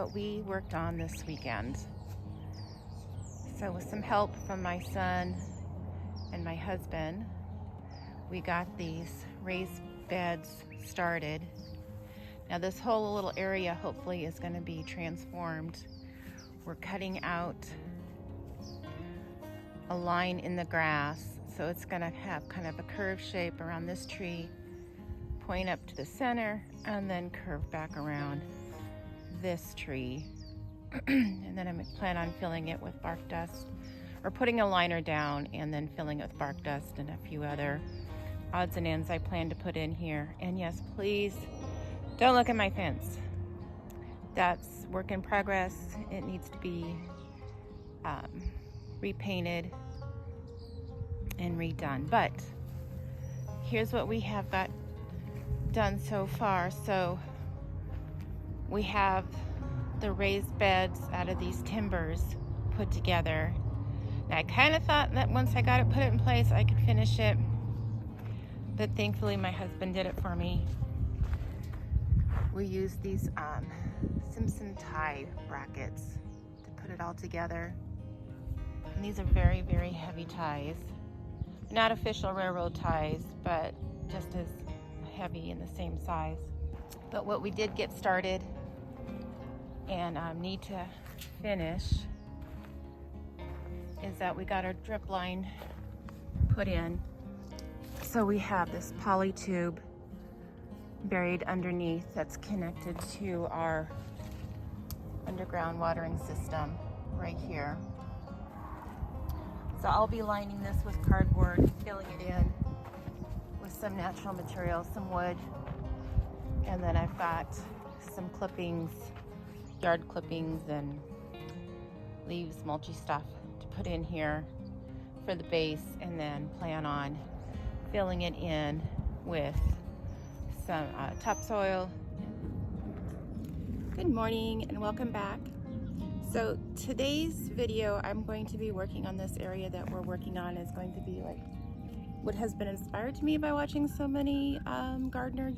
that we worked on this weekend. So with some help from my son and my husband, we got these raised beds started. Now this whole little area hopefully is going to be transformed. We're cutting out a line in the grass, so it's going to have kind of a curved shape around this tree, point up to the center, and then curve back around this tree. And then I plan on filling it with bark dust, or putting a liner down and then filling it with bark dust and a few other odds and ends I plan to put in here. And yes, please don't look at my fence. That's work in progress. It needs to be repainted and redone. But here's what we have got done so far. So we have the raised beds out of these timbers put together. Now I kind of thought that once I got it put in place, I could finish it. But thankfully my husband did it for me. We used these Simpson tie brackets to put it all together. And these are very, very heavy ties. Not official railroad ties, but just as heavy and the same size. But what we did get started and need to finish is that we got our drip line put in. So we have this poly tube buried underneath that's connected to our underground watering system right here. So I'll be lining this with cardboard, filling it in with some natural material, some wood, and then I've got some clippings, yard clippings and leaves, mulchy stuff to put in here for the base, and then plan on filling it in with some topsoil. Good morning and welcome back. So today's video, I'm going to be working on this area that we're working on. Is going to be like what has been inspired to me by watching so many gardener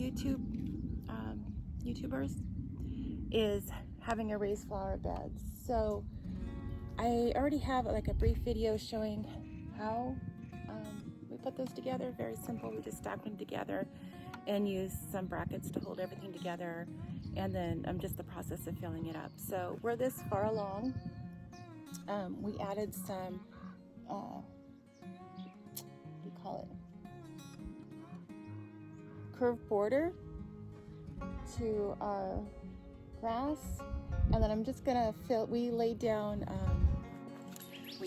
YouTubers, is having a raised flower bed. So I already have like a brief video showing how we put those together. Very simple. We just stacked them together and use some brackets to hold everything together, and then just the process of filling it up. So we're this far along. We added some what do you call it, curved border to our grass, and then I'm just gonna fill. We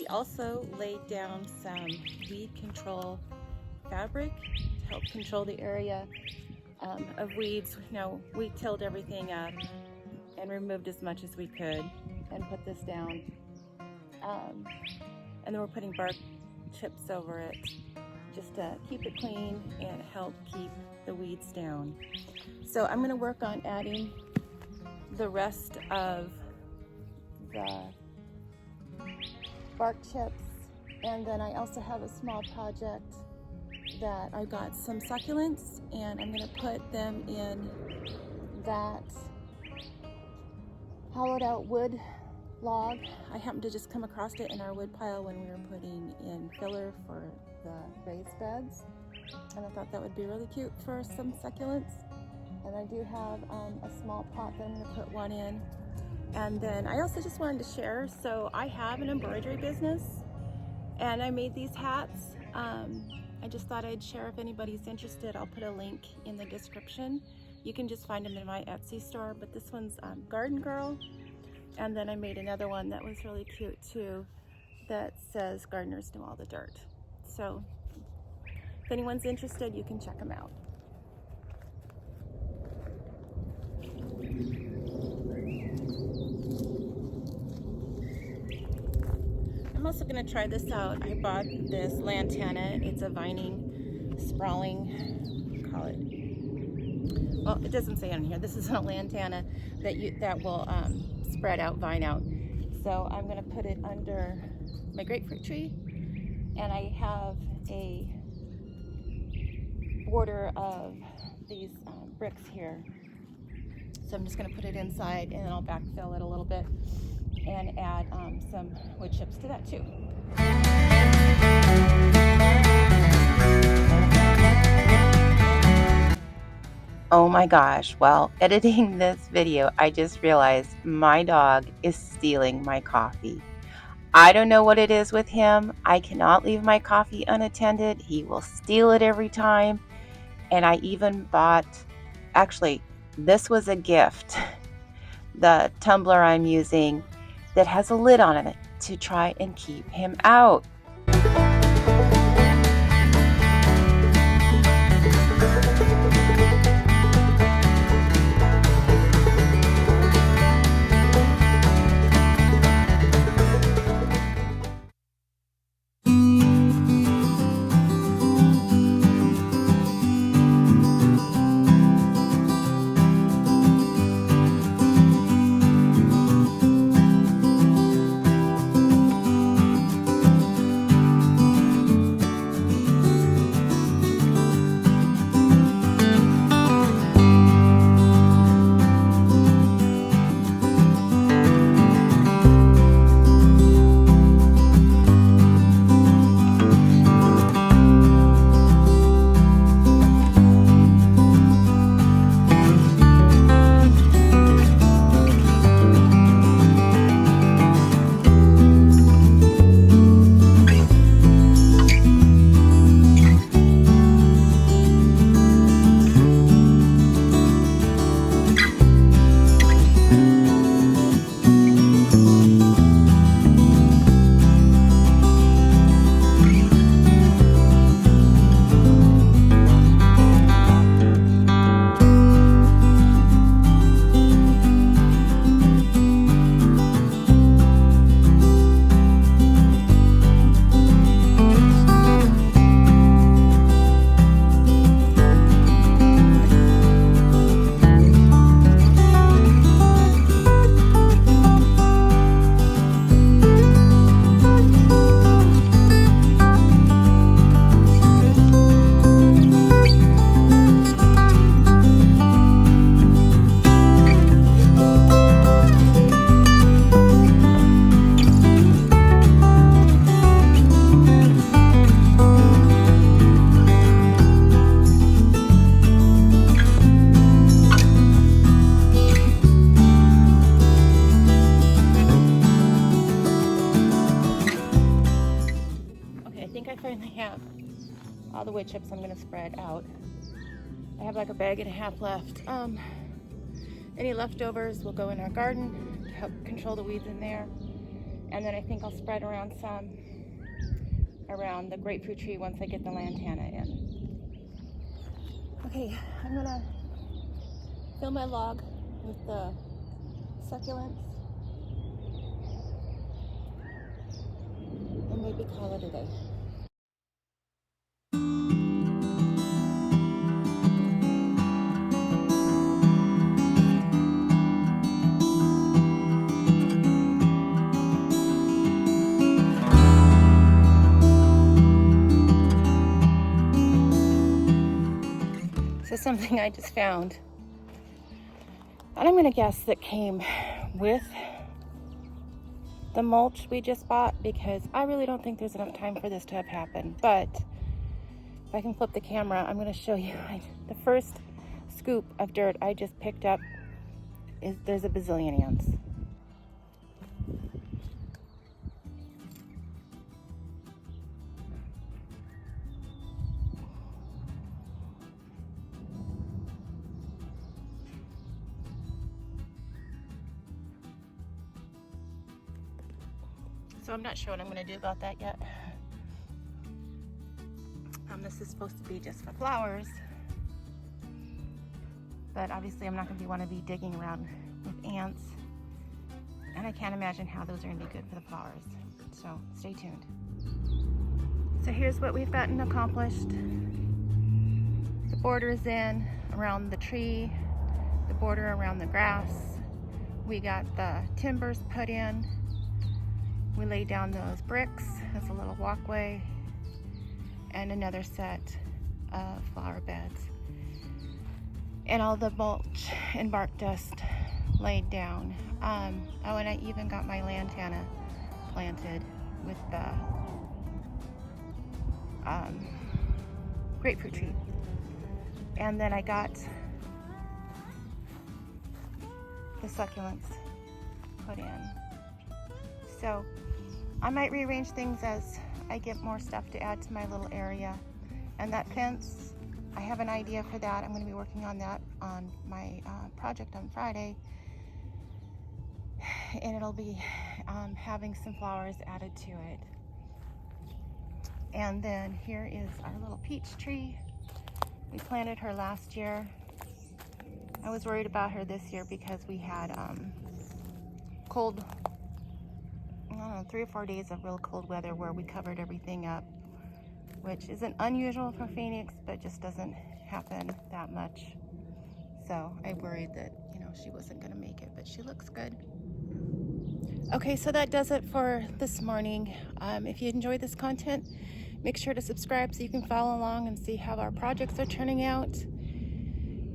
also laid down some weed control fabric to help control the area of weeds. Now, we tilled everything up and removed as much as we could and put this down. And then we're putting bark chips over it just to keep it clean and help keep the weeds down. So I'm gonna work on adding the rest of the bark chips. And then I also have a small project that I got some succulents, and I'm gonna put them in that hollowed out wood log. I happened to just come across it in our wood pile when we were putting in filler for the raised beds, and I thought that would be really cute for some succulents. And I do have a small pot that I'm gonna put one in. And then I also just wanted to share, so I have an embroidery business and I made these hats. I just thought I'd share if anybody's interested. I'll put a link in the description. You can just find them in my Etsy store, but this one's Garden Girl. And then I made another one that was really cute too, that says gardeners know all the dirt. So if anyone's interested, you can check them out. I'm also going to try this out. I bought this lantana. It's a vining, sprawling, call it. Well, it doesn't say on here. This is a lantana that will spread out, vine out. So I'm going to put it under my grapefruit tree, and I have a border of these bricks here So I'm just going to put it inside, and then I'll backfill it a little bit and add some wood chips to that too. Oh my gosh, while editing this video, I just realized my dog is stealing my coffee. I don't know what it is with him. I cannot leave my coffee unattended. He will steal it every time. And I even bought, actually, this was a gift, the tumbler I'm using that has a lid on it to try and keep him out. All the wood chips I'm going to spread out. I have like a bag and a half left. Any leftovers will go in our garden to help control the weeds in there. And then I think I'll spread around some around the grapefruit tree once I get the lantana in. Okay, I'm going to fill my log with the succulents and maybe call it a day. Something I just found, and I'm gonna guess that came with the mulch we just bought, because I really don't think there's enough time for this to have happened. But if I can flip the camera, I'm gonna show you the first scoop of dirt I just picked up. There's a bazillion ants. So I'm not sure what I'm going to do about that yet. This is supposed to be just for flowers, but obviously I'm not going to want to be digging around with ants, and I can't imagine how those are going to be good for the flowers. So stay tuned. So here's what we've gotten accomplished. The border is in around the tree, the border around the grass. We got the timbers put in. We laid down those bricks as a little walkway, and another set of flower beds. and all the mulch and bark dust laid down. Oh, and I even got my lantana planted with the grapefruit tree. And then I got the succulents put in. So I might rearrange things as I get more stuff to add to my little area. And that fence, I have an idea for that. I'm going to be working on that on my project on Friday. And it'll be having some flowers added to it. And then here is our little peach tree. We planted her last year. I was worried about her this year because we had cold, I don't know, 3 or 4 days of real cold weather where we covered everything up, which isn't unusual for Phoenix, but just doesn't happen that much. So I worried that, you know, she wasn't gonna make it, but she looks good. Okay, so that does it for this morning. If you enjoyed this content, make sure to subscribe so you can follow along and see how our projects are turning out.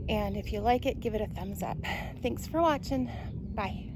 And if you like it, give it a thumbs up. Thanks for watching. Bye.